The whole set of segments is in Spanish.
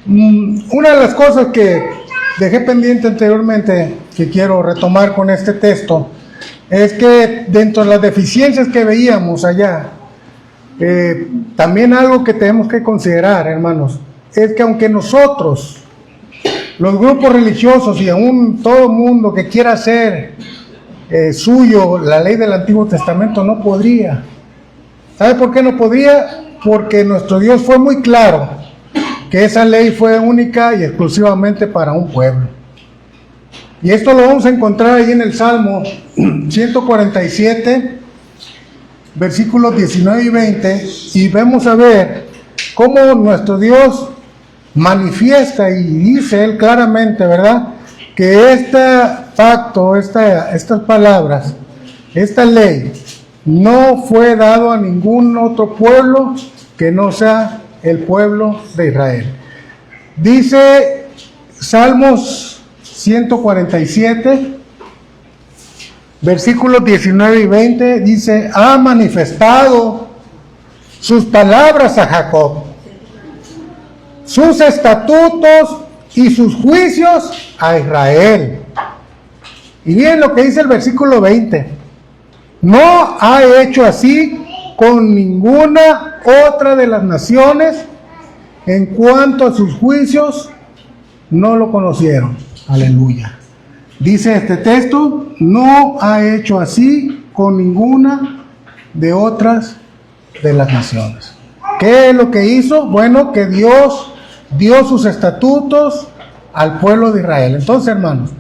Una de las cosas que dejé pendiente anteriormente, que quiero retomar con este texto, es que dentro de las deficiencias que veíamos allá, también algo que tenemos que considerar, hermanos, es que aunque nosotros, los grupos religiosos y aún todo el mundo que quiera hacer suyo la ley del Antiguo Testamento, no podría. ¿Sabe por qué no podría? Porque nuestro Dios fue muy claro que esa ley fue única y exclusivamente para un pueblo. Y esto lo vamos a encontrar ahí en el Salmo 147, versículos 19 y 20, y vamos a ver cómo nuestro Dios manifiesta y dice él claramente, ¿verdad?, que este pacto, estas palabras, esta ley, no fue dado a ningún otro pueblo que no sea el pueblo de Israel. Dice Salmos 147, versículos 19 y 20, dice: ha manifestado sus palabras a Jacob, sus estatutos y sus juicios a Israel. Y miren lo que dice el versículo 20: no ha hecho así con ninguna otra de las naciones, en cuanto a sus juicios no lo conocieron. Aleluya. Dice este texto: no ha hecho así con ninguna de otras de las naciones. ¿Qué es lo que hizo? Bueno, que Dios dio sus estatutos al pueblo de Israel. Entonces, hermanos,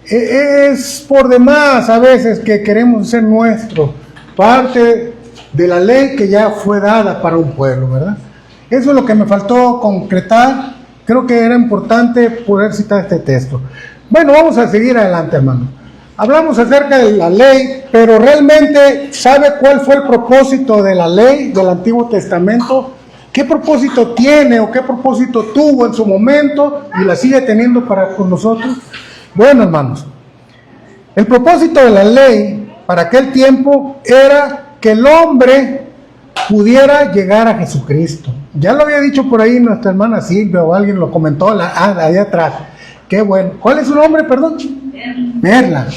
es por demás a veces que queremos hacer nuestro parte de la ley que ya fue dada para un pueblo, ¿verdad? Eso es lo que me faltó concretar. Creo que era importante poder citar este texto. Bueno, vamos a seguir adelante, hermano. Hablamos acerca de la ley, pero realmente, ¿sabe cuál fue el propósito de la ley del Antiguo Testamento? ¿Qué propósito tiene o qué propósito tuvo en su momento y la sigue teniendo para con nosotros? Bueno, hermanos, el propósito de la ley para aquel tiempo era que el hombre pudiera llegar a Jesucristo. Ya lo había dicho por ahí nuestra hermana Silvia, o alguien lo comentó allá atrás. Qué bueno. ¿Cuál es su nombre, perdón? Perla.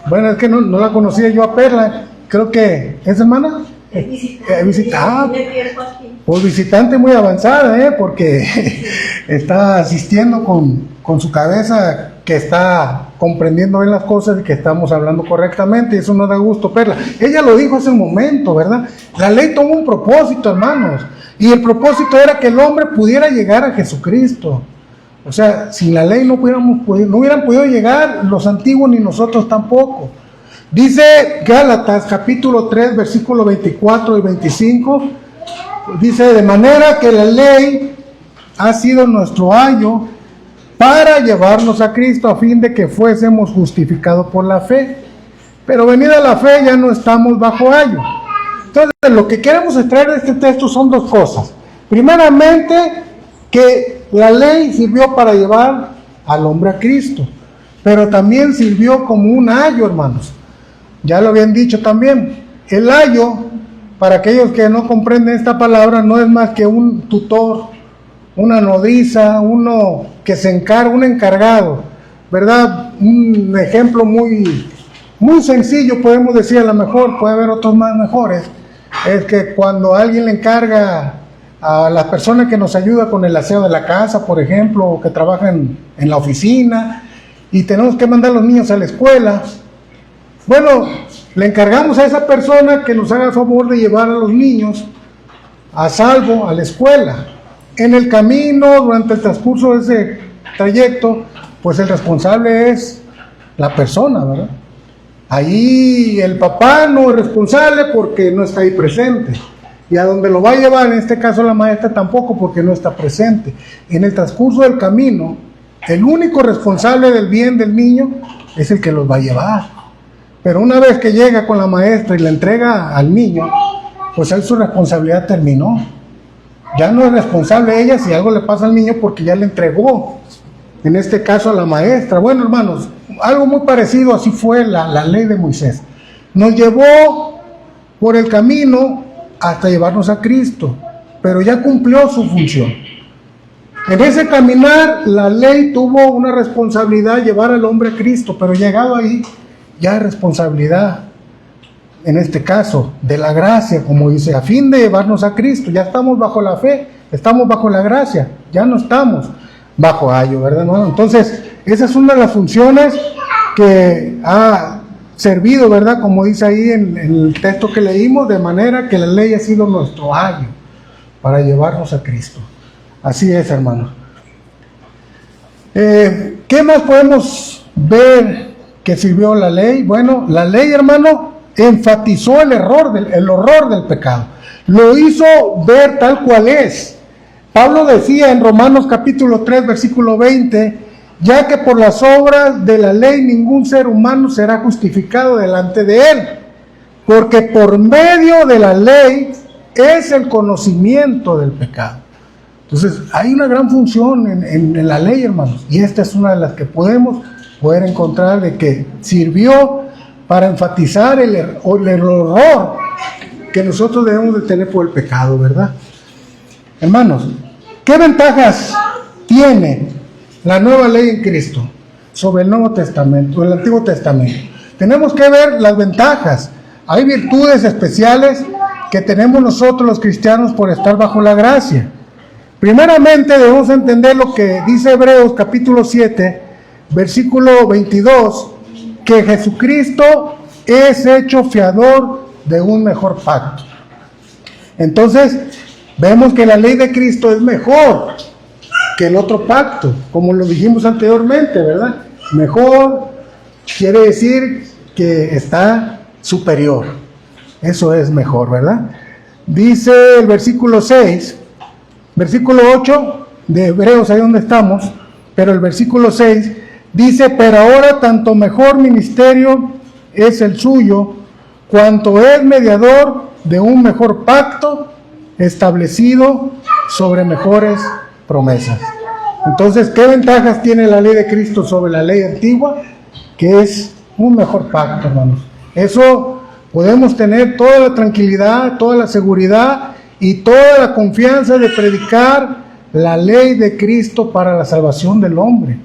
Bueno, es que no la conocía yo a Perla. Creo que es hermana. Pues visitante muy avanzada, porque está asistiendo con su cabeza, que está comprendiendo bien las cosas y que estamos hablando correctamente, y eso nos da gusto, Perla. Ella lo dijo hace un momento, ¿verdad? La ley tuvo un propósito, hermanos, y el propósito era que el hombre pudiera llegar a Jesucristo. O sea, sin la ley no hubieran podido llegar los antiguos ni nosotros tampoco. Dice Gálatas capítulo 3, versículos 24 y 25, dice: de manera que la ley ha sido nuestro ayo para llevarnos a Cristo, a fin de que fuésemos justificados por la fe. Pero venida la fe ya no estamos bajo ayo. Entonces, lo que queremos extraer de este texto son dos cosas. Primeramente, que la ley sirvió para llevar al hombre a Cristo, pero también sirvió como un ayo, hermanos. Ya lo habían dicho también. El ayo, para aquellos que no comprenden esta palabra, no es más que un tutor, una nodriza, uno que se encarga, un encargado, ¿verdad? Un ejemplo muy sencillo, podemos decir, a lo mejor, puede haber otros más mejores, es que cuando alguien le encarga a las personas que nos ayuda con el aseo de la casa, por ejemplo, o que trabajan en la oficina, y tenemos que mandar a los niños a la escuela, bueno, le encargamos a esa persona que nos haga el favor de llevar a los niños a salvo a la escuela. En el camino, durante el transcurso de ese trayecto, pues el responsable es la persona, ¿verdad? Ahí el papá no es responsable porque no está ahí presente. Y a donde lo va a llevar, en este caso la maestra, tampoco, porque no está presente. En el transcurso del camino, el único responsable del bien del niño es el que los va a llevar. Pero una vez que llega con la maestra y le entrega al niño, pues ahí su responsabilidad terminó. Ya no es responsable ella si algo le pasa al niño, porque ya le entregó, en este caso a la maestra. Bueno, hermanos, algo muy parecido así fue la ley de Moisés. Nos llevó por el camino hasta llevarnos a Cristo, pero ya cumplió su función. En ese caminar, la ley tuvo una responsabilidad, llevar al hombre a Cristo, pero llegado ahí, ya hay responsabilidad, en este caso, de la gracia, como dice, a fin de llevarnos a Cristo. Ya estamos bajo la fe, estamos bajo la gracia, ya no estamos bajo ayo, ¿verdad, hermano? Entonces, esa es una de las funciones que ha servido, ¿verdad? Como dice ahí en el texto que leímos, de manera que la ley ha sido nuestro ayo para llevarnos a Cristo. Así es, hermano. ¿Qué más podemos ver que sirvió la ley? Bueno, la ley, hermano, enfatizó el horror del pecado. Lo hizo ver tal cual es. Pablo decía en Romanos capítulo 3, versículo 20, ya que por las obras de la ley ningún ser humano será justificado delante de él, porque por medio de la ley es el conocimiento del pecado. Entonces, hay una gran función en la ley, hermanos, y esta es una de las que podemos poder encontrar de que sirvió para enfatizar el horror que nosotros debemos de tener por el pecado, ¿verdad? Hermanos, ¿qué ventajas tiene la nueva ley en Cristo sobre el Nuevo Testamento, el Antiguo Testamento? Tenemos que ver las ventajas. Hay virtudes especiales que tenemos nosotros los cristianos por estar bajo la gracia. Primeramente debemos entender lo que dice Hebreos capítulo 7, versículo 22, que Jesucristo es hecho fiador de un mejor pacto. Entonces, vemos que la ley de Cristo es mejor que el otro pacto, como lo dijimos anteriormente, ¿verdad? Mejor quiere decir que está superior. Eso es mejor, ¿verdad? Dice el versículo 6, versículo 8 de Hebreos, ahí donde estamos, pero el versículo 6 dice, pero ahora tanto mejor ministerio es el suyo, cuanto es mediador de un mejor pacto establecido sobre mejores promesas. Entonces, ¿qué ventajas tiene la ley de Cristo sobre la ley antigua? Que es un mejor pacto, hermanos. Eso podemos tener toda la tranquilidad, toda la seguridad y toda la confianza de predicar la ley de Cristo para la salvación del hombre.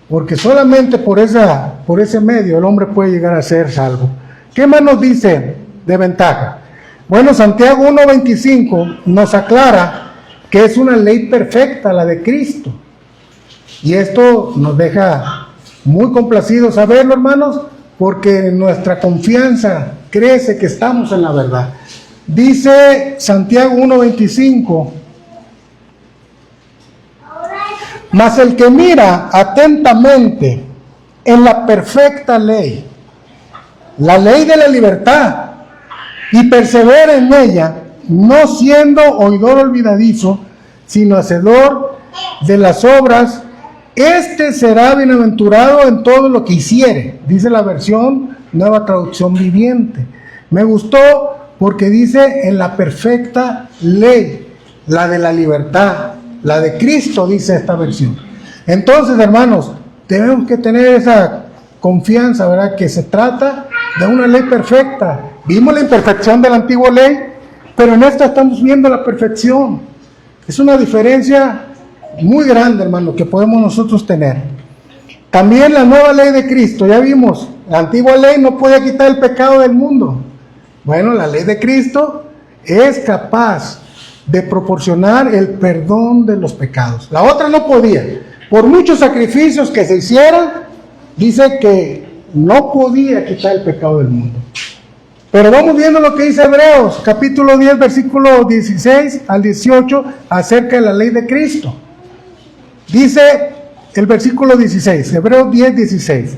Porque solamente por ese medio el hombre puede llegar a ser salvo. ¿Qué más nos dice de ventaja? Bueno, Santiago 1:25 nos aclara que es una ley perfecta, la de Cristo. Y esto nos deja muy complacidos saberlo, hermanos, porque nuestra confianza crece que estamos en la verdad. Dice Santiago 1:25, mas el que mira atentamente en la perfecta ley, la ley de la libertad, y persevera en ella, no siendo oidor olvidadizo, sino hacedor de las obras, este será bienaventurado en todo lo que hiciere. Dice la versión Nueva Traducción Viviente. Me gustó porque dice en la perfecta ley, la de la libertad, la de Cristo, dice esta versión. Entonces, hermanos, tenemos que tener esa confianza, ¿verdad? Que se trata de una ley perfecta. Vimos la imperfección de la antigua ley, pero en esta estamos viendo la perfección. Es una diferencia muy grande, hermano, que podemos nosotros tener. También la nueva ley de Cristo, ya vimos, la antigua ley no podía quitar el pecado del mundo. Bueno, la ley de Cristo es capaz de proporcionar el perdón de los pecados. La otra no podía. Por muchos sacrificios que se hicieran, dice que no podía quitar el pecado del mundo. Pero vamos viendo lo que dice Hebreos, capítulo 10, versículo 16 al 18, acerca de la ley de Cristo. Dice el versículo 16, Hebreos 10, 16.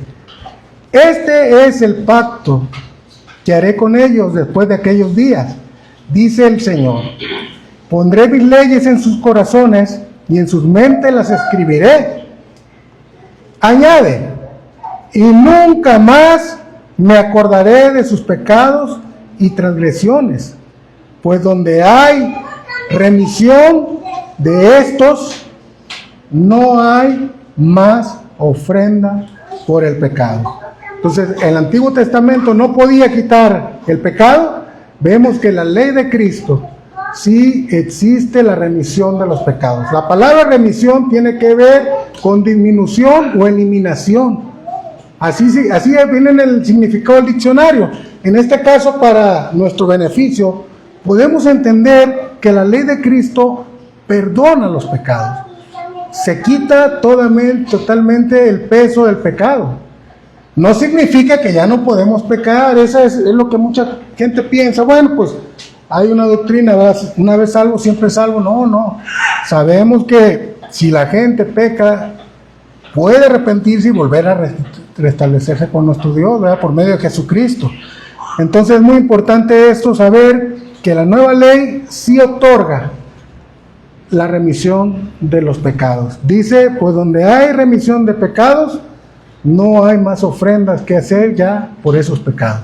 Este es el pacto que haré con ellos después de aquellos días, dice el Señor. Pondré mis leyes en sus corazones y en sus mentes las escribiré. Añade, y nunca más me acordaré de sus pecados y transgresiones, pues donde hay remisión de estos, no hay más ofrenda por el pecado. Entonces, el Antiguo Testamento no podía quitar el pecado. Vemos que la ley de Cristo sí existe la remisión de los pecados. La palabra remisión tiene que ver con disminución o eliminación. Así viene en el significado del diccionario. En este caso, para nuestro beneficio, podemos entender que la ley de Cristo perdona los pecados. Se quita totalmente el peso del pecado. No significa que ya no podemos pecar. Eso es lo que mucha gente piensa. Bueno, pues hay una doctrina, ¿verdad? Una vez salvo, siempre salvo. No. Sabemos que si la gente peca, puede arrepentirse y volver a restablecerse con nuestro Dios, ¿verdad? Por medio de Jesucristo. Entonces es muy importante esto, saber que la nueva ley sí otorga la remisión de los pecados. Dice, pues donde hay remisión de pecados, no hay más ofrendas que hacer ya por esos pecados.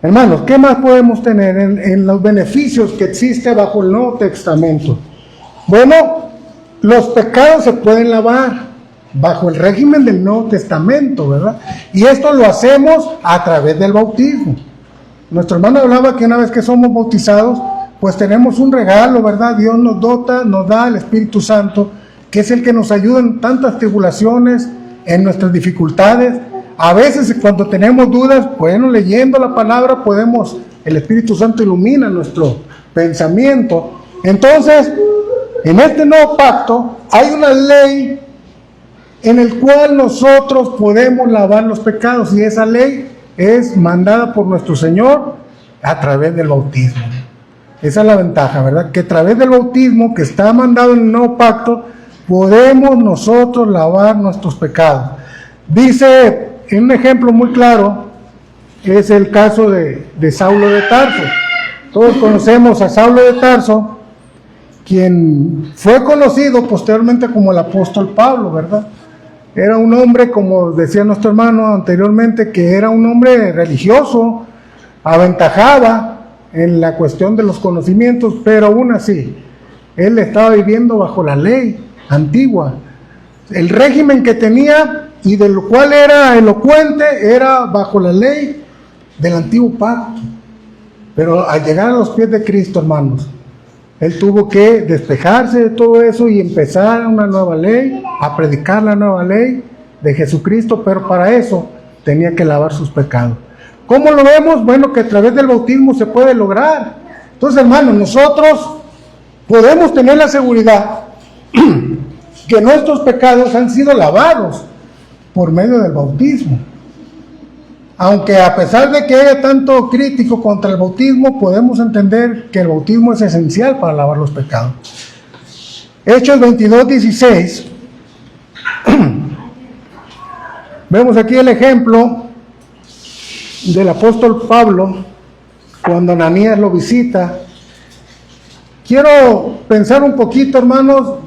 Hermanos, ¿qué más podemos tener en los beneficios que existe bajo el Nuevo Testamento? Bueno, los pecados se pueden lavar bajo el régimen del Nuevo Testamento, ¿verdad? Y esto lo hacemos a través del bautismo. Nuestro hermano hablaba que una vez que somos bautizados, pues tenemos un regalo, ¿verdad? Dios nos da el Espíritu Santo, que es el que nos ayuda en tantas tribulaciones, en nuestras dificultades. A veces cuando tenemos dudas, bueno, leyendo la palabra el Espíritu Santo ilumina nuestro pensamiento. Entonces, en este nuevo pacto hay una ley en el cual nosotros podemos lavar los pecados, y esa ley es mandada por nuestro Señor a través del bautismo. Esa es la ventaja, ¿verdad? Que a través del bautismo que está mandado en el nuevo pacto, podemos nosotros lavar nuestros pecados. Dice, en un ejemplo muy claro, es el caso de Saulo de Tarso. Todos conocemos a Saulo de Tarso, quien fue conocido posteriormente como el apóstol Pablo, ¿verdad? Era un hombre, como decía nuestro hermano anteriormente, que era un hombre religioso, aventajaba en la cuestión de los conocimientos, pero aún así, él estaba viviendo bajo la ley antigua. El régimen que tenía y de lo cual era elocuente era bajo la ley del antiguo pacto. Pero al llegar a los pies de Cristo, hermanos, él tuvo que despejarse de todo eso y empezar una nueva ley, a predicar la nueva ley de Jesucristo, pero para eso tenía que lavar sus pecados. ¿Cómo lo vemos? Bueno, que a través del bautismo se puede lograr. Entonces, hermanos, nosotros podemos tener la seguridad que nuestros pecados han sido lavados por medio del bautismo. Aunque a pesar de que haya tanto crítico contra el bautismo, podemos entender que el bautismo es esencial para lavar los pecados. Hechos 22:16. Vemos aquí el ejemplo del apóstol Pablo cuando Ananías lo visita. Quiero pensar un poquito, hermanos,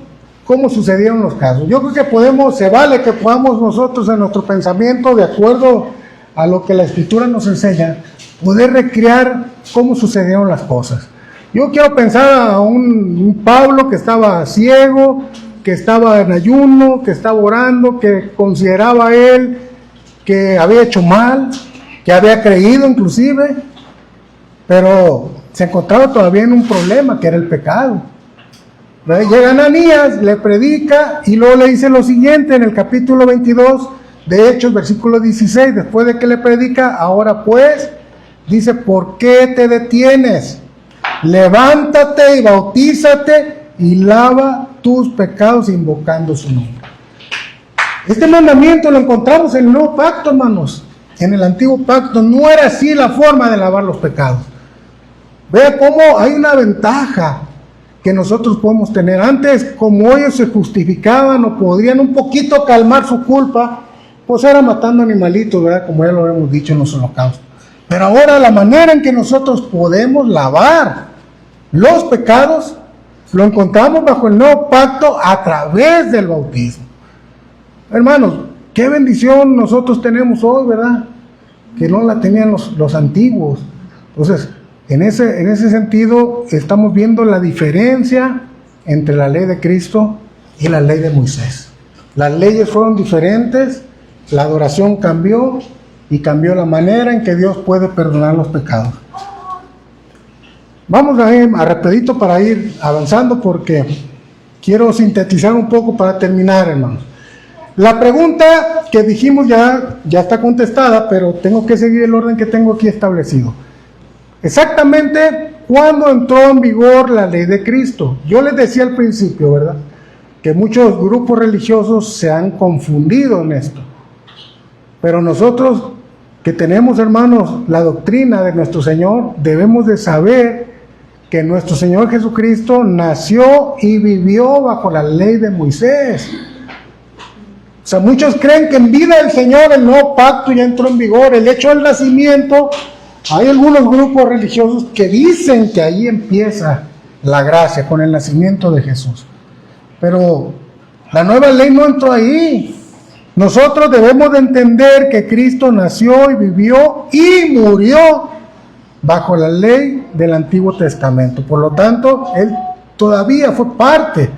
cómo sucedieron los casos. Yo creo que se vale que podamos nosotros en nuestro pensamiento, de acuerdo a lo que la Escritura nos enseña, poder recrear cómo sucedieron las cosas. Yo quiero pensar a un Pablo que estaba ciego, que estaba en ayuno, que estaba orando, que consideraba él que había hecho mal, que había creído inclusive, pero se encontraba todavía en un problema que era el pecado. Llega Ananías, le predica y luego le dice lo siguiente en el capítulo 22 de Hechos, versículo 16, después de que le predica, ahora pues, dice, ¿por qué te detienes? Levántate y bautízate y lava tus pecados invocando su nombre. Este mandamiento lo encontramos en el nuevo pacto, hermanos. En el antiguo pacto no era así la forma de lavar los pecados. Vea cómo hay una ventaja que nosotros podemos tener. Antes, como ellos se justificaban o podrían un poquito calmar su culpa, pues era matando animalitos, ¿verdad? Como ya lo hemos dicho en los holocaustos. Pero ahora la manera en que nosotros podemos lavar los pecados, lo encontramos bajo el nuevo pacto a través del bautismo. Hermanos, qué bendición nosotros tenemos hoy, ¿verdad? Que no la tenían los antiguos. Entonces, en ese sentido, estamos viendo la diferencia entre la ley de Cristo y la ley de Moisés. Las leyes fueron diferentes, la adoración cambió y cambió la manera en que Dios puede perdonar los pecados. Vamos a rapidito para ir avanzando porque quiero sintetizar un poco para terminar, hermanos. La pregunta que dijimos ya está contestada, pero tengo que seguir el orden que tengo aquí establecido. Exactamente, ¿cuándo entró en vigor la ley de Cristo? Yo les decía al principio, ¿verdad?, que muchos grupos religiosos se han confundido en esto. Pero nosotros que tenemos, hermanos, la doctrina de nuestro Señor, debemos de saber que nuestro Señor Jesucristo nació y vivió bajo la ley de Moisés. O sea, muchos creen que en vida del Señor el nuevo pacto ya entró en vigor, el hecho del nacimiento. Hay algunos grupos religiosos que dicen que ahí empieza la gracia con el nacimiento de Jesús. Pero la nueva ley no entró ahí. Nosotros debemos de entender que Cristo nació y vivió y murió bajo la ley del Antiguo Testamento. Por lo tanto, Él todavía fue parte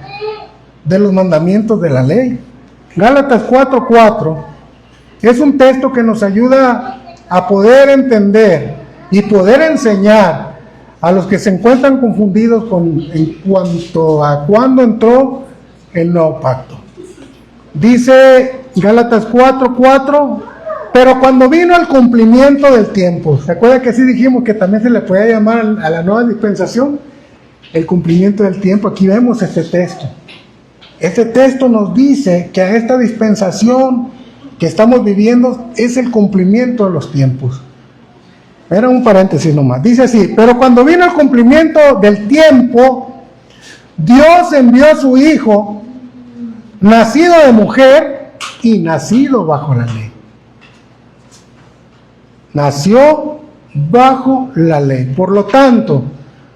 de los mandamientos de la ley. Gálatas 4:4 es un texto que nos ayuda a poder entender y poder enseñar a los que se encuentran confundidos en cuanto a cuándo entró el nuevo pacto. Dice Gálatas 4:4, pero cuando vino el cumplimiento del tiempo, ¿se acuerda que así dijimos que también se le podía llamar a la nueva dispensación? El cumplimiento del tiempo. Aquí vemos este texto. Este texto nos dice que a esta dispensación que estamos viviendo es el cumplimiento de los tiempos. Era un paréntesis nomás. Dice así, pero cuando vino el cumplimiento del tiempo, Dios envió a su Hijo, nacido de mujer y nacido bajo la ley. Nació bajo la ley. Por lo tanto,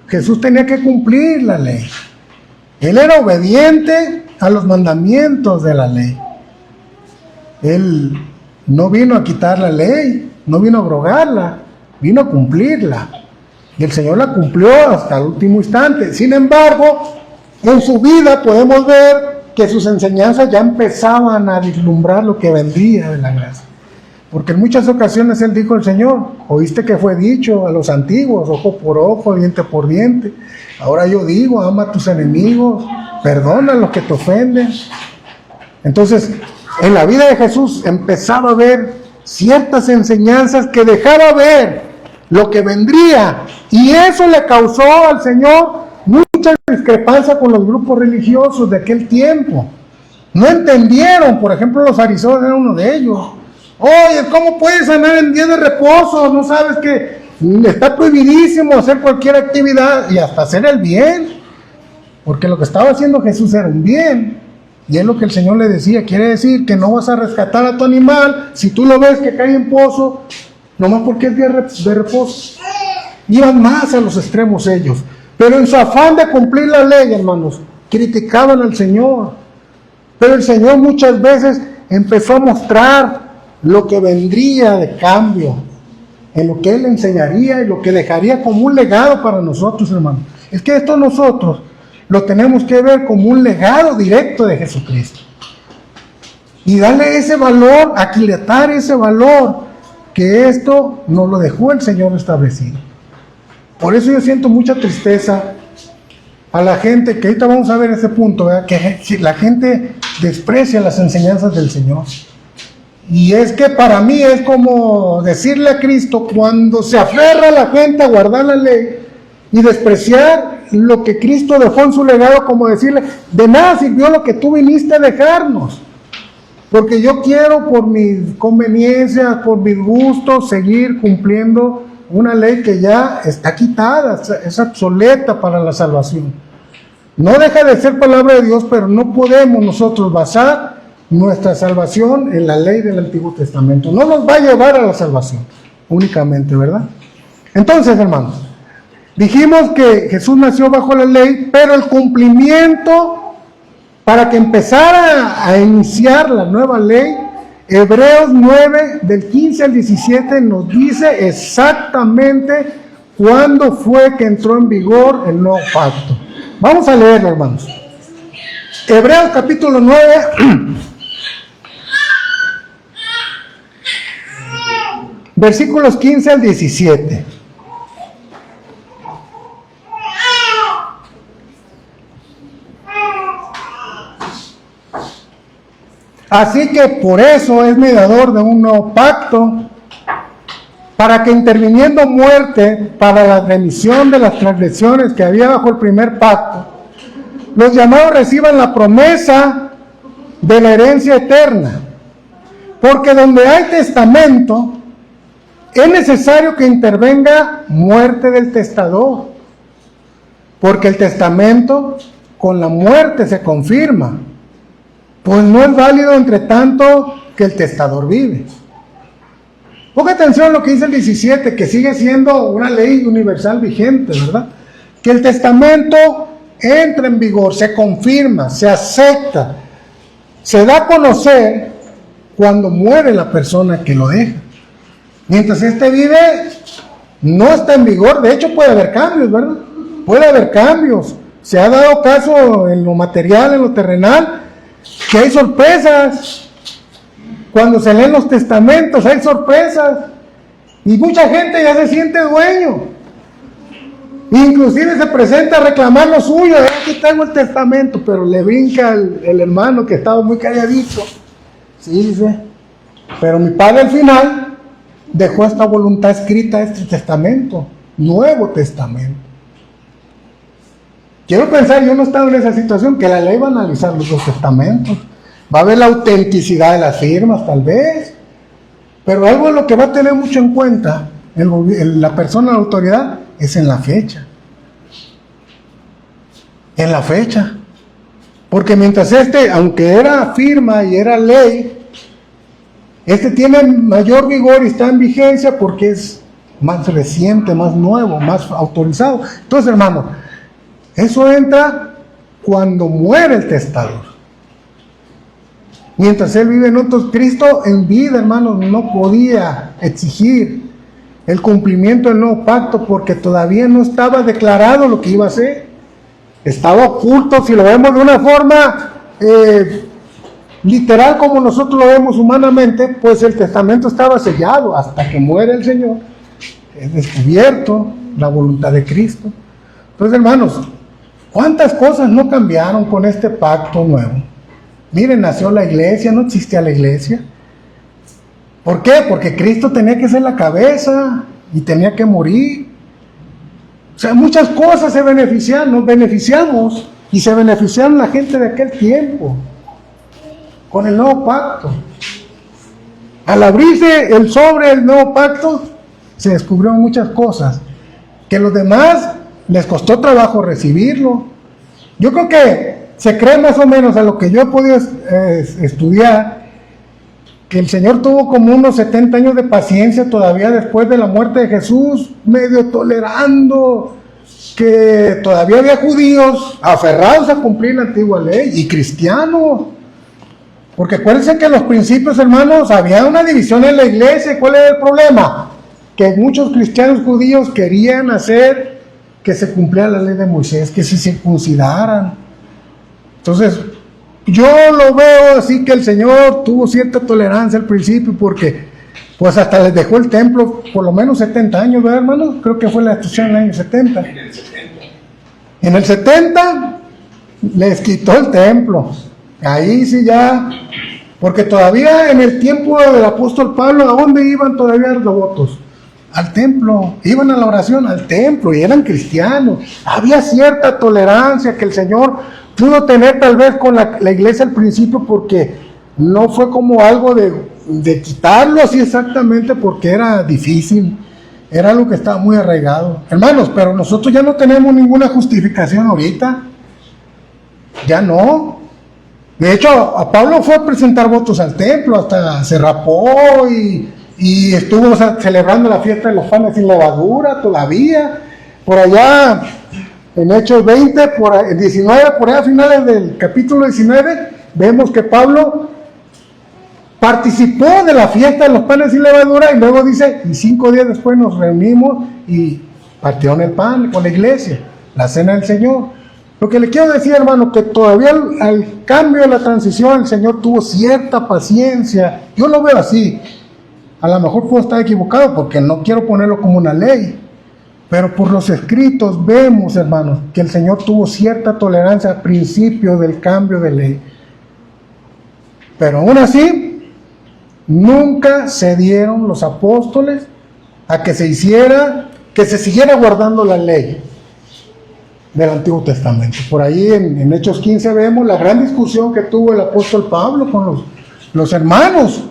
Jesús tenía que cumplir la ley. Él era obediente a los mandamientos de la ley. Él no vino a quitar la ley, no vino a abrogarla, vino a cumplirla. Y el Señor la cumplió hasta el último instante. Sin embargo, en su vida podemos ver que sus enseñanzas ya empezaban a vislumbrar lo que vendría de la gracia. Porque en muchas ocasiones Él dijo al Señor, oíste que fue dicho a los antiguos, ojo por ojo, diente por diente. Ahora yo digo, ama a tus enemigos, perdona a los que te ofenden. Entonces, en la vida de Jesús empezaba a ver ciertas enseñanzas que dejaba ver lo que vendría. Y eso le causó al Señor mucha discrepancia con los grupos religiosos de aquel tiempo. No entendieron, por ejemplo, los fariseos eran uno de ellos. Oye, ¿cómo puedes sanar en día de reposo? ¿No sabes que está prohibidísimo hacer cualquier actividad y hasta hacer el bien? Porque lo que estaba haciendo Jesús era un bien. Y es lo que el Señor le decía. Quiere decir que no vas a rescatar a tu animal si tú lo ves que cae en pozo, nomás porque es día de reposo. Iban más a los extremos ellos. Pero en su afán de cumplir la ley, hermanos, criticaban al Señor. Pero el Señor muchas veces empezó a mostrar lo que vendría de cambio, en lo que Él enseñaría y lo que dejaría como un legado para nosotros, hermanos. Es que esto nosotros lo tenemos que ver como un legado directo de Jesucristo. Y darle ese valor, aquilatar ese valor, que esto nos lo dejó el Señor establecido. Por eso yo siento mucha tristeza a la gente, que ahorita vamos a ver ese punto, ¿verdad? Que la gente desprecia las enseñanzas del Señor. Y es que para mí es como decirle a Cristo, cuando se aferra a la gente a guardar la ley y despreciar lo que Cristo dejó en su legado, como decirle, de nada sirvió lo que tú viniste a dejarnos, porque yo quiero por mis conveniencias, por mis gustos, seguir cumpliendo una ley que ya está quitada, es obsoleta para la salvación. No deja de ser palabra de Dios, pero no podemos nosotros basar nuestra salvación en la ley del Antiguo Testamento. No nos va a llevar a la salvación únicamente, ¿verdad? Entonces, hermanos, dijimos que Jesús nació bajo la ley, pero el cumplimiento para que empezara a iniciar la nueva ley, Hebreos 9, del 15 al 17, nos dice exactamente cuándo fue que entró en vigor el nuevo pacto. Vamos a leerlo, hermanos. Hebreos capítulo 9, versículos 15 al 17. Así que por eso es mediador de un nuevo pacto, para que interviniendo muerte para la remisión de las transgresiones que había bajo el primer pacto, los llamados reciban la promesa de la herencia eterna. Porque donde hay testamento, es necesario que intervenga muerte del testador, porque el testamento con la muerte se confirma, pues no es válido entre tanto que el testador vive. Ponga atención a lo que dice el 17, que sigue siendo una ley universal vigente, ¿verdad? Que el testamento entra en vigor, se confirma, se acepta, se da a conocer cuando muere la persona que lo deja. Mientras este vive, no está en vigor. De hecho, puede haber cambios, ¿verdad? Puede haber cambios. Se ha dado caso en lo material, en lo terrenal, que hay sorpresas. Cuando se leen los testamentos hay sorpresas. Y mucha gente ya se siente dueño. Inclusive se presenta a reclamar lo suyo. Aquí tengo el testamento, pero le brinca el hermano que estaba muy calladito. Sí, dice, pero mi padre al final dejó esta voluntad escrita, este testamento, Nuevo Testamento. Quiero pensar, yo no he estado en esa situación, que la ley va a analizar los dos testamentos. Va a ver la autenticidad de las firmas, tal vez. Pero algo de lo que va a tener mucho en cuenta la persona, la autoridad, es en la fecha. En la fecha. Porque mientras aunque era firma y era ley, tiene mayor vigor y está en vigencia porque es más reciente, más nuevo, más autorizado. Entonces, hermano, eso entra cuando muere el testador. Mientras él vive en otros, Cristo en vida, hermanos, no podía exigir el cumplimiento del nuevo pacto porque todavía no estaba declarado lo que iba a hacer. Estaba oculto, si lo vemos de una forma literal como nosotros lo vemos humanamente, pues el testamento estaba sellado hasta que muere el Señor. Es descubierto la voluntad de Cristo. Entonces, hermanos, ¿cuántas cosas no cambiaron con este pacto nuevo? Miren, nació la iglesia, no existía la iglesia. ¿Por qué? Porque Cristo tenía que ser la cabeza y tenía que morir. O sea, muchas cosas se beneficiaron, nos beneficiamos y se beneficiaron la gente de aquel tiempo con el nuevo pacto. Al abrirse el sobre del nuevo pacto, se descubrieron muchas cosas que los demás les costó trabajo recibirlo. Yo creo que se cree más o menos a lo que yo he podido estudiar, que el Señor tuvo como unos 70 años de paciencia todavía después de la muerte de Jesús, medio tolerando que todavía había judíos aferrados a cumplir la antigua ley y cristianos. Porque acuérdense que en los principios, hermanos, había una división en la iglesia. ¿Cuál era el problema? Que muchos cristianos judíos querían hacer que se cumpliera la ley de Moisés, que se circuncidaran. Entonces, yo lo veo así que el Señor tuvo cierta tolerancia al principio porque pues hasta les dejó el templo por lo menos 70 años, ¿verdad, hermano? Creo que fue la destrucción en el año 70. En el 70 les quitó el templo. Ahí sí ya, porque todavía en el tiempo del apóstol Pablo, ¿a dónde iban todavía los devotos? Al templo, iban a la oración al templo y eran cristianos. Había cierta tolerancia que el Señor pudo tener tal vez con la iglesia al principio porque no fue como algo de quitarlo así exactamente porque era difícil, era algo que estaba muy arraigado. Hermanos, pero nosotros ya no tenemos ninguna justificación ahorita, ya no. De hecho, a Pablo fue a presentar votos al templo, hasta se rapó y estuvo celebrando la fiesta de los panes sin levadura todavía. Por allá, en Hechos 20, en 19, por allá a finales del capítulo 19, vemos que Pablo participó de la fiesta de los panes sin levadura y luego dice, y 5 días después nos reunimos y partieron el pan con la iglesia, la cena del Señor. Lo que le quiero decir, hermano, que todavía al cambio de la transición el Señor tuvo cierta paciencia. Yo lo veo así. A lo mejor puedo estar equivocado porque no quiero ponerlo como una ley. Pero por los escritos vemos, hermanos, que el Señor tuvo cierta tolerancia al principio del cambio de ley. Pero aún así, nunca cedieron los apóstoles a que se siguiera guardando la ley del Antiguo Testamento. Por ahí en Hechos 15 vemos la gran discusión que tuvo el apóstol Pablo con los hermanos.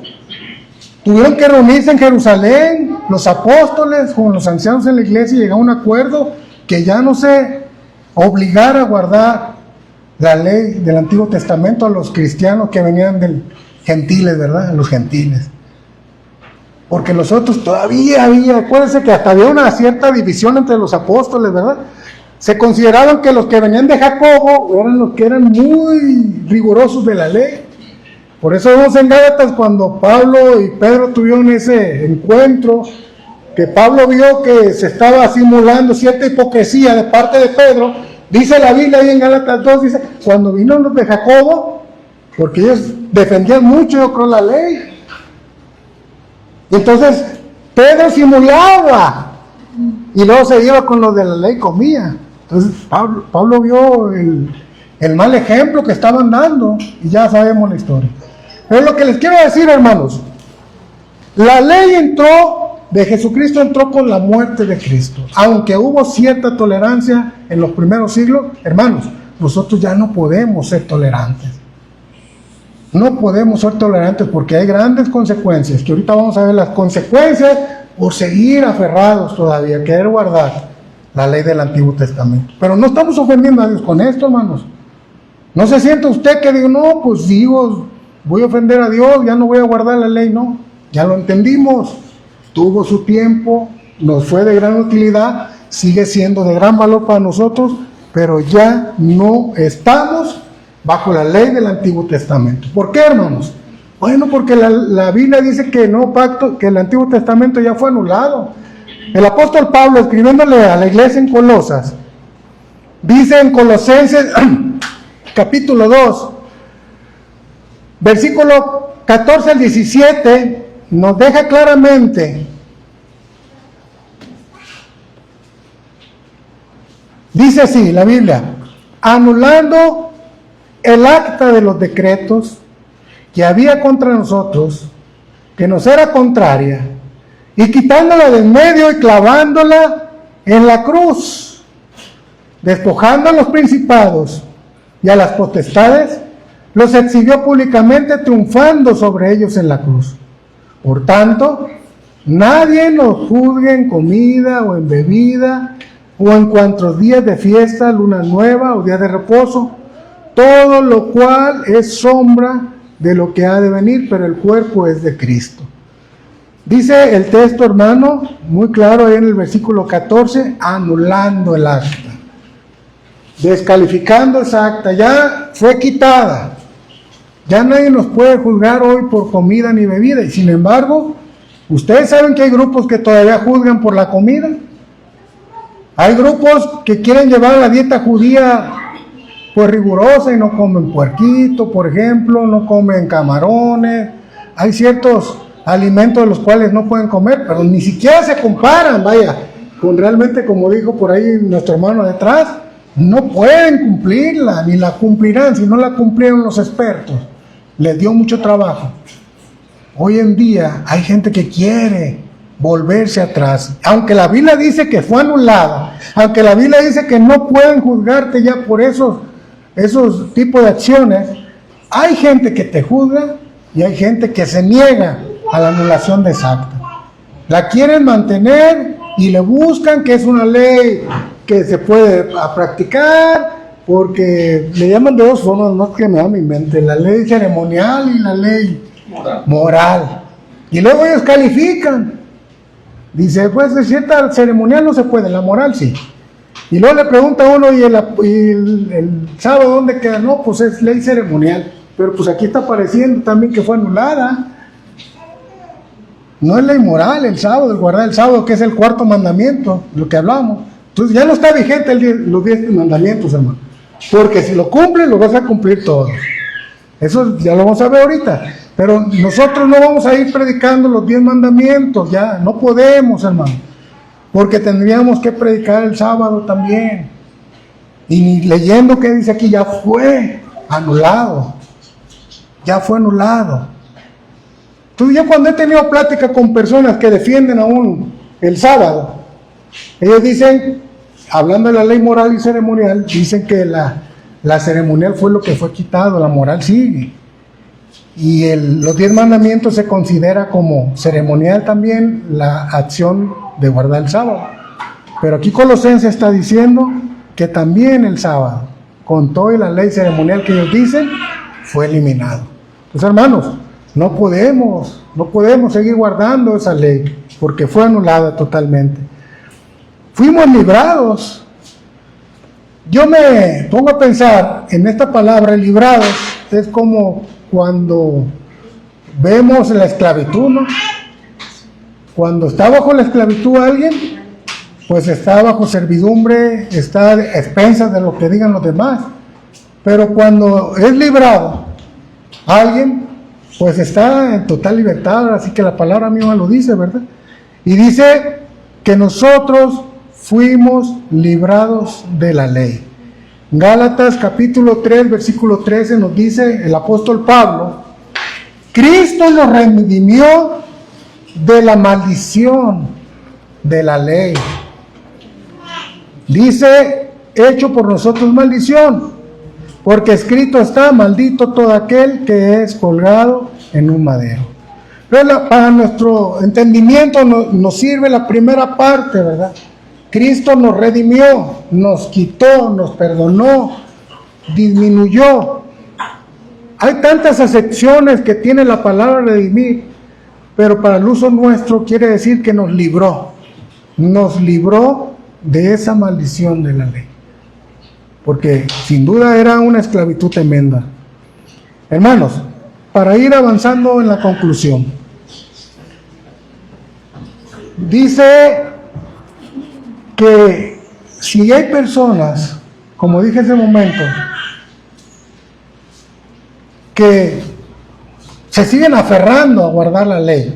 Tuvieron que reunirse en Jerusalén, los apóstoles con los ancianos en la iglesia, y llegaron a un acuerdo que ya no se obligara a guardar la ley del Antiguo Testamento a los cristianos que venían del gentiles, ¿verdad? A los gentiles. Porque los otros todavía había, acuérdense que hasta había una cierta división entre los apóstoles, ¿verdad? Se consideraban que los que venían de Jacobo eran los que eran muy rigurosos de la ley. Por eso vemos en Gálatas cuando Pablo y Pedro tuvieron ese encuentro, que Pablo vio que se estaba simulando cierta hipocresía de parte de Pedro. Dice la Biblia ahí en Gálatas 2, dice, cuando vino los de Jacobo, porque ellos defendían mucho, yo creo, la ley. Y entonces Pedro simulaba y luego se iba con los de la ley, comía. Entonces Pablo vio el mal ejemplo que estaban dando y ya sabemos la historia. Pero lo que les quiero decir, hermanos, la ley de Jesucristo entró con la muerte de Cristo. Aunque hubo cierta tolerancia en los primeros siglos, hermanos, nosotros ya no podemos ser tolerantes. No podemos ser tolerantes porque hay grandes consecuencias, que ahorita vamos a ver las consecuencias por seguir aferrados todavía, querer guardar la ley del Antiguo Testamento. Pero no estamos ofendiendo a Dios con esto, hermanos. No se sienta usted que digo, no, pues digo, voy a ofender a Dios, ya no voy a guardar la ley. No, ya lo entendimos, tuvo su tiempo, nos fue de gran utilidad, sigue siendo de gran valor para nosotros, pero ya no estamos bajo la ley del Antiguo Testamento. ¿Por qué, hermanos? Bueno, porque la Biblia dice que que el Antiguo Testamento ya fue anulado. El apóstol Pablo, escribiéndole a la iglesia en Colosas, dice en Colosenses capítulo 2, versículo 14 al 17, nos deja claramente, dice así la Biblia, anulando el acta de los decretos que había contra nosotros, que nos era contraria, y quitándola de en medio y clavándola en la cruz, despojando a los principados y a las potestades, los exhibió públicamente, triunfando sobre ellos en la cruz. Por tanto, nadie nos juzgue en comida o en bebida, o en cuantos días de fiesta, luna nueva o días de reposo, todo lo cual es sombra de lo que ha de venir, pero el cuerpo es de Cristo. Dice el texto, hermano, muy claro ahí en el versículo 14, anulando el acta, descalificando esa acta, ya fue quitada. Ya nadie nos puede juzgar hoy por comida ni bebida. Y sin embargo, ustedes saben que hay grupos que todavía juzgan por la comida. Hay grupos que quieren llevar la dieta judía pues rigurosa y no comen puerquito, por ejemplo, no comen camarones. Hay ciertos alimentos de los cuales no pueden comer, pero ni siquiera se comparan, vaya, con realmente, como dijo por ahí nuestro hermano detrás, no pueden cumplirla, ni la cumplirán si no la cumplieron los expertos. Les dio mucho trabajo. Hoy en día hay gente que quiere volverse atrás, aunque la Biblia dice que fue anulada, aunque la Biblia dice que no pueden juzgarte ya por esos tipos de acciones. Hay gente que te juzga y hay gente que se niega a la anulación de esa acta. La quieren mantener y le buscan que es una ley que se puede practicar, porque le llaman de dos formas, no es que me da mi mente, la ley ceremonial y la ley moral. Y luego ellos califican. Dice, pues de cierta ceremonial no se puede, la moral sí. Y luego le pregunta a uno, ¿y el sábado dónde queda? No, pues es ley ceremonial. Pero pues aquí está apareciendo también que fue anulada. No es ley moral el sábado, el guardar el sábado, que es el cuarto mandamiento, lo que hablamos. Entonces ya no está vigente los 10 mandamientos, hermano. Porque si lo cumples, lo vas a cumplir todo. Eso ya lo vamos a ver ahorita. Pero nosotros no vamos a ir predicando los 10 mandamientos, ya no podemos, hermano. Porque tendríamos que predicar el sábado también. Y leyendo que dice aquí, ya fue anulado. ya fue anulado. Entonces yo cuando he tenido plática con personas que defienden aún el sábado, ellos dicen, hablando de la ley moral y ceremonial, dicen que la ceremonial fue lo que fue quitado, la moral sigue. Y los 10 mandamientos se considera como ceremonial también la acción de guardar el sábado. Pero aquí Colosenses está diciendo que también el sábado, con toda la ley ceremonial que ellos dicen, fue eliminado. Entonces, hermanos, no podemos seguir guardando esa ley, porque fue anulada totalmente. Fuimos librados. Yo me pongo a pensar en esta palabra, librados, es como cuando vemos la esclavitud, ¿no? Cuando está bajo la esclavitud alguien, pues está bajo servidumbre, está a expensas de lo que digan los demás. Pero cuando es librado alguien, pues está en total libertad, así que la palabra misma lo dice, ¿verdad? Y dice que nosotros fuimos librados de la ley. Gálatas capítulo 3, versículo 13 nos dice el apóstol Pablo, Cristo nos redimió de la maldición de la ley. Dice, hecho por nosotros maldición, porque escrito está, maldito todo aquel que es colgado en un madero. Pero para nuestro entendimiento nos sirve la primera parte, ¿verdad? Cristo nos redimió, nos quitó, nos perdonó, disminuyó. Hay tantas acepciones que tiene la palabra redimir, pero para el uso nuestro quiere decir que nos libró de esa maldición de la ley. Porque sin duda era una esclavitud tremenda. Hermanos, para ir avanzando en la conclusión, dice que si hay personas, como dije hace un momento, que se siguen aferrando a guardar la ley,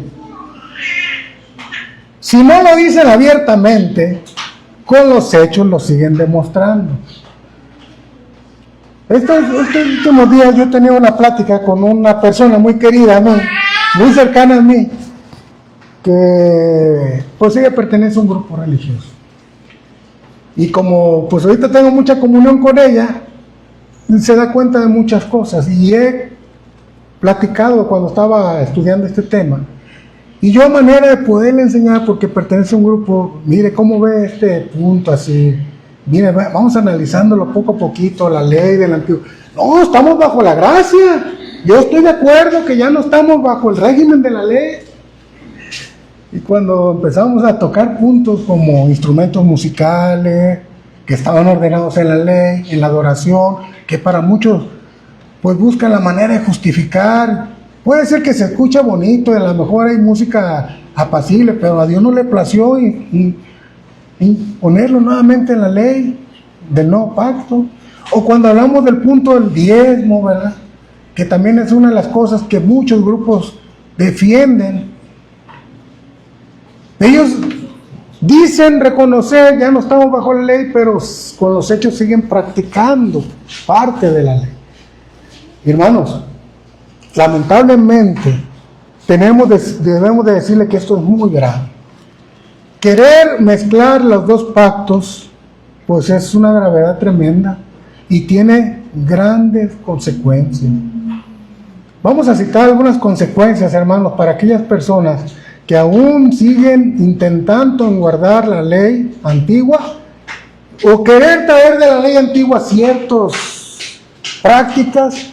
si no lo dicen abiertamente, con los hechos lo siguen demostrando. Estos últimos días yo tenía una plática con una persona muy querida, muy cercana a mí, que pues ella pertenece a un grupo religioso. Y como pues ahorita tengo mucha comunión con ella, se da cuenta de muchas cosas. Y he platicado cuando estaba estudiando este tema. Y yo a manera de poderle enseñar, porque pertenece a un grupo, mire cómo ve este punto así. Mire, vamos analizándolo poco a poquito, la ley del antiguo. No, estamos bajo la gracia. Yo estoy de acuerdo que ya no estamos bajo el régimen de la ley. Y cuando empezamos a tocar puntos como instrumentos musicales, que estaban ordenados en la ley, en la adoración, que para muchos pues buscan la manera de justificar. Puede ser que se escucha bonito, y a lo mejor hay música apacible, pero a Dios no le plació y ponerlo nuevamente en la ley del nuevo pacto. O cuando hablamos del punto del diezmo, ¿verdad? Que también es una de las cosas que muchos grupos defienden. Ellos dicen reconocer, ya no estamos bajo la ley, pero con los hechos siguen practicando parte de la ley. Hermanos, lamentablemente debemos de decirle que esto es muy grave. Querer mezclar los dos pactos, pues es una gravedad tremenda y tiene grandes consecuencias. Vamos a citar algunas consecuencias, hermanos, para aquellas personas que aún siguen intentando guardar la ley antigua o querer traer de la ley antigua ciertas prácticas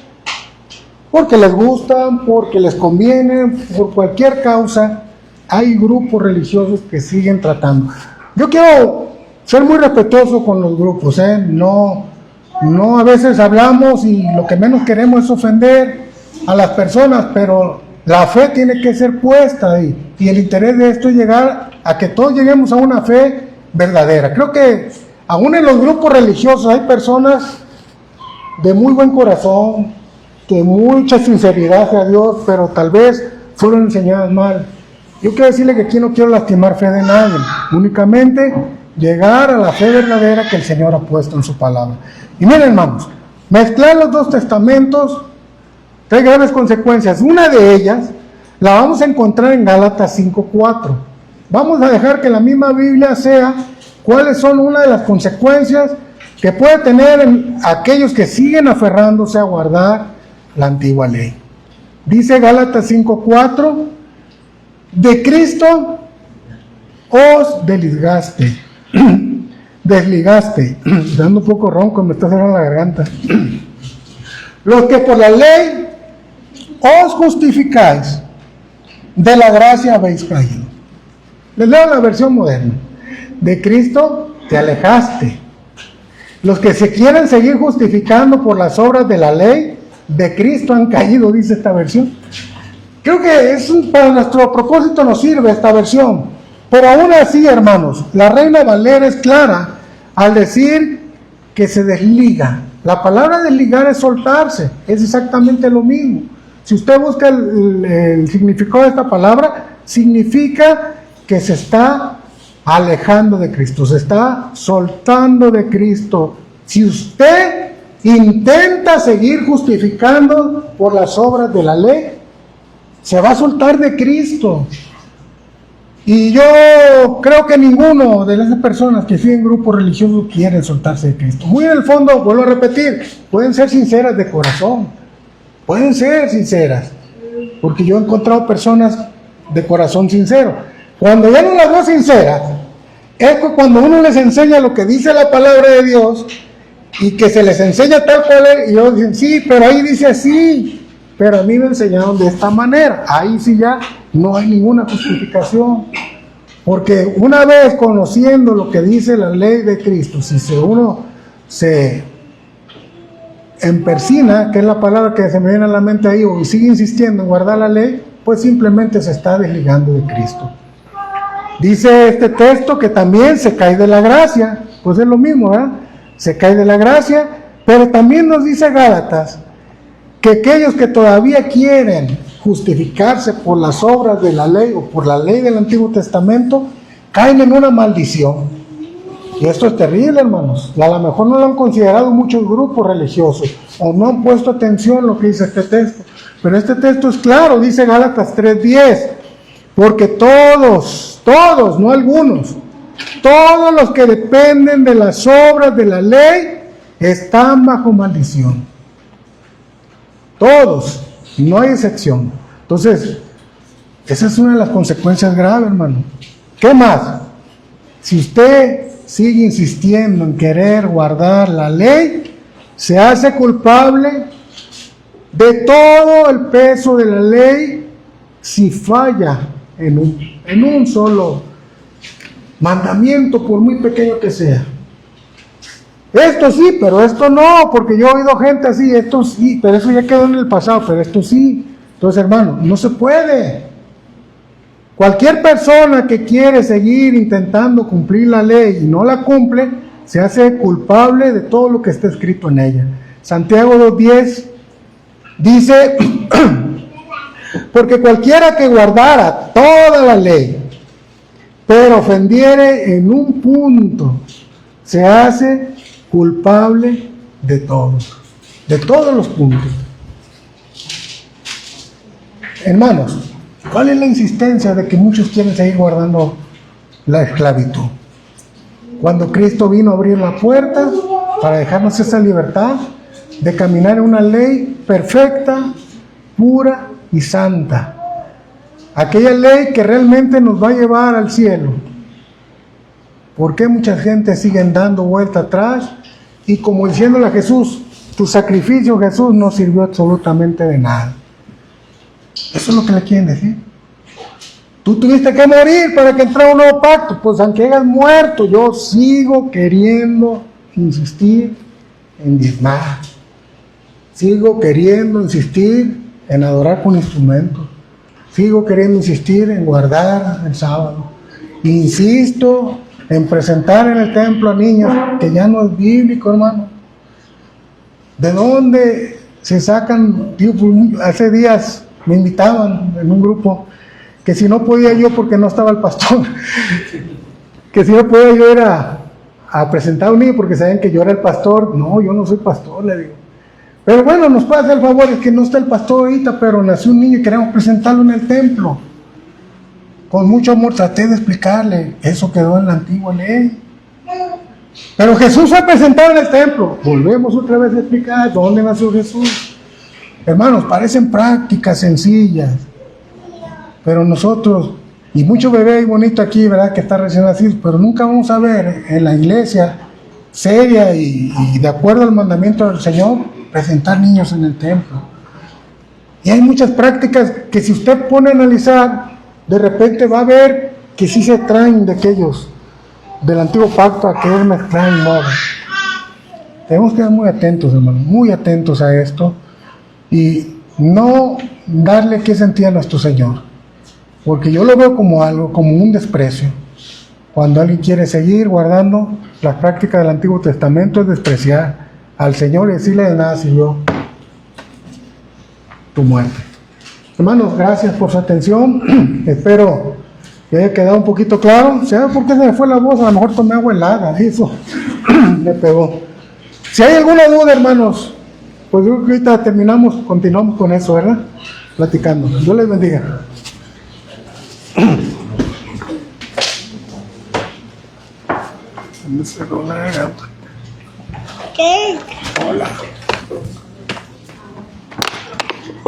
porque les gustan, porque les conviene, por cualquier causa. Hay grupos religiosos que siguen tratando. Yo quiero ser muy respetuoso con los grupos, no a veces hablamos y lo que menos queremos es ofender a las personas, pero la fe tiene que ser puesta ahí, y el interés de esto es llegar a que todos lleguemos a una fe verdadera. Creo que aún en los grupos religiosos hay personas de muy buen corazón, de mucha sinceridad hacia Dios, pero tal vez fueron enseñadas mal. Yo quiero decirle que aquí no quiero lastimar fe de nadie, únicamente llegar a la fe verdadera que el Señor ha puesto en su palabra. Y miren, hermanos, mezclar los dos testamentos trae graves consecuencias. Una de ellas la vamos a encontrar en Gálatas 5:4. Vamos a dejar que la misma Biblia sea cuáles son una de las consecuencias que puede tener en aquellos que siguen aferrándose a guardar la antigua ley. Dice Gálatas 5:4, de Cristo os desligaste, dando un poco ronco, me está cerrando la garganta. Los que por la ley os justificáis, de la gracia habéis caído. Les leo la versión moderna. De Cristo te alejaste. Los que se quieren seguir justificando por las obras de la ley, de Cristo han caído, dice esta versión. Creo que para nuestro propósito nos sirve esta versión. Pero aún así, hermanos, la Reina Valera es clara al decir que se desliga. La palabra desligar es soltarse, es exactamente lo mismo. Si usted busca el significado de esta palabra, significa que se está alejando de Cristo, se está soltando de Cristo. Si usted intenta seguir justificando por las obras de la ley, se va a soltar de Cristo. Y yo creo que ninguno de esas personas que siguen grupos religiosos quieren soltarse de Cristo. Muy en el fondo, vuelvo a repetir, pueden ser sinceras de corazón, pueden ser sinceras, porque yo he encontrado personas de corazón sincero. Cuando ya no las veo sinceras, es cuando uno les enseña lo que dice la palabra de Dios y que se les enseña tal cual es, y ellos dicen, sí, pero ahí dice así, pero a mí me enseñaron de esta manera. Ahí sí ya no hay ninguna justificación, porque una vez conociendo lo que dice la ley de Cristo, si uno se empersina, que es la palabra que se me viene a la mente ahí, o sigue insistiendo en guardar la ley, pues simplemente se está desligando de Cristo. Dice este texto que también se cae de la gracia, pues es lo mismo, ¿verdad? Se cae de la gracia, pero también nos dice Gálatas que aquellos que todavía quieren justificarse por las obras de la ley o por la ley del Antiguo Testamento, caen en una maldición. Y esto es terrible, hermanos. Y a lo mejor no lo han considerado muchos grupos religiosos o no han puesto atención a lo que dice este texto. Pero este texto es claro, dice Gálatas 3:10, porque todos, no algunos, todos los que dependen de las obras de la ley están bajo maldición. Todos, no hay excepción. Entonces, esa es una de las consecuencias graves, hermano. ¿Qué más? Si usted sigue insistiendo en querer guardar la ley, se hace culpable de todo el peso de la ley si falla en un solo mandamiento, por muy pequeño que sea. Esto sí, pero esto no, porque yo he oído gente así, esto sí, pero eso ya quedó en el pasado, pero esto sí. Entonces, hermano, no se puede. Cualquier persona que quiere seguir intentando cumplir la ley y no la cumple, se hace culpable de todo lo que está escrito en ella. Santiago 2:10 dice, porque cualquiera que guardara toda la ley, pero ofendiere en un punto, se hace culpable de todos los puntos. Hermanos, ¿cuál es la insistencia de que muchos quieren seguir guardando la esclavitud? Cuando Cristo vino a abrir la puerta para dejarnos esa libertad de caminar en una ley perfecta, pura y santa. Aquella ley que realmente nos va a llevar al cielo. ¿Por qué mucha gente sigue dando vuelta atrás? Y como diciéndole a Jesús, tu sacrificio, Jesús, no sirvió absolutamente de nada. Eso es lo que le quieren decir. Tú tuviste que morir para que entrara un nuevo pacto. Pues aunque hayas muerto, yo sigo queriendo insistir en diezmar. Sigo queriendo insistir en adorar con instrumentos. Sigo queriendo insistir en guardar el sábado. Insisto en presentar en el templo a niños, que ya no es bíblico, hermano. ¿De dónde se sacan? Tío, hace días me invitaban en un grupo que si no podía yo porque no estaba el pastor, que si no podía yo ir a presentar a un niño porque sabían que yo era el pastor. No, yo no soy pastor, le digo. Pero bueno, nos puede hacer el favor, es que no está el pastor ahorita, pero nació un niño y queremos presentarlo en el templo. Con mucho amor traté de explicarle, eso quedó en la antigua ley. Pero Jesús fue presentado en el templo. Volvemos otra vez a explicar dónde nació Jesús. Hermanos, parecen prácticas sencillas, pero nosotros, y mucho bebé y bonito aquí, ¿verdad? Que está recién nacido, pero nunca vamos a ver en la iglesia seria y de acuerdo al mandamiento del Señor, presentar niños en el templo. Y hay muchas prácticas que si usted pone a analizar, de repente va a ver que sí se traen de aquellos del antiguo pacto a querer mezclar en moda. Tenemos que estar muy atentos, hermanos, muy atentos a esto y no darle qué sentía a nuestro Señor, porque yo lo veo como algo, como un desprecio. Cuando alguien quiere seguir guardando la práctica del Antiguo Testamento, es despreciar al Señor y decirle: de nada sirvió tu muerte. Hermanos, gracias por su atención. Espero que haya quedado un poquito claro. ¿Sabe por qué se me fue la voz? A lo mejor tomé agua helada, eso me pegó. Si hay alguna duda, hermanos, pues yo creo que ahorita continuamos con eso, ¿verdad? Platicando. Dios les bendiga. Me cerró la garganta. ¿Qué? Hola.